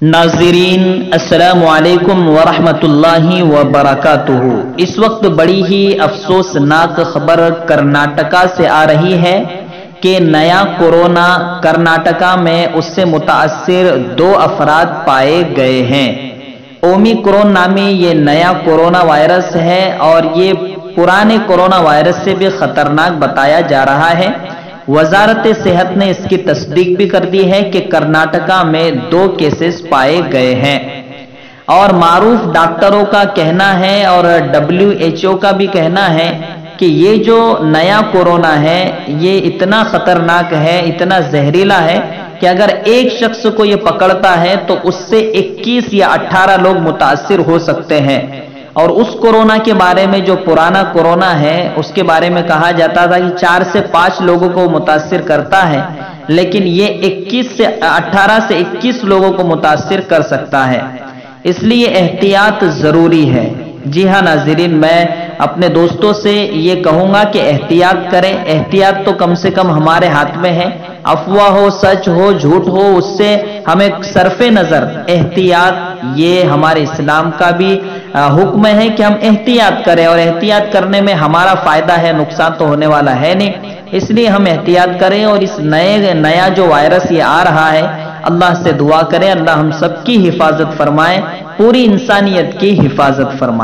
नाज़रीन अस्सलामु अलैकुम वरहमतुल्लाहि वबरकातुहू। इस वक्त बड़ी ही अफसोसनाक खबर कर्नाटका से आ रही है कि नया कोरोना कर्नाटका में उससे मुतासिर 2 अफराद पाए गए हैं। ओमिक्रॉन नामी ये नया कोरोना वायरस है और ये पुराने कोरोना वायरस से भी खतरनाक बताया जा रहा है। वजारत सेहत ने इसकी तस्दीक भी कर दी है कि कर्नाटका में 2 केसेस पाए गए हैं और मारूफ डॉक्टरों का कहना है और WHO का भी कहना है कि ये जो नया कोरोना है ये इतना खतरनाक है, इतना जहरीला है कि अगर एक शख्स को ये पकड़ता है तो उससे 21 या 18 लोग मुतासिर हो सकते हैं। और उस कोरोना के बारे में जो पुराना कोरोना है उसके बारे में कहा जाता था कि 4 से 5 लोगों को मुतासिर करता है, लेकिन ये 18 से 21 लोगों को मुतासिर कर सकता है। इसलिए एहतियात जरूरी है। जी हाँ नाज़रीन, मैं अपने दोस्तों से ये कहूंगा कि एहतियात करें। एहतियात तो कम से कम हमारे हाथ में है। अफवाह हो, सच हो, झूठ हो, उससे हमें सरफे नजर एहतियात, ये हमारे इस्लाम का भी हुक्म है कि हम एहतियात करें और एहतियात करने में हमारा फायदा है, नुकसान तो होने वाला है नहीं। इसलिए हम एहतियात करें और इस नया जो वायरस ये आ रहा है, अल्लाह से दुआ करें अल्लाह हम सबकी हिफाजत फरमाए, पूरी इंसानियत की हिफाजत फरमाए।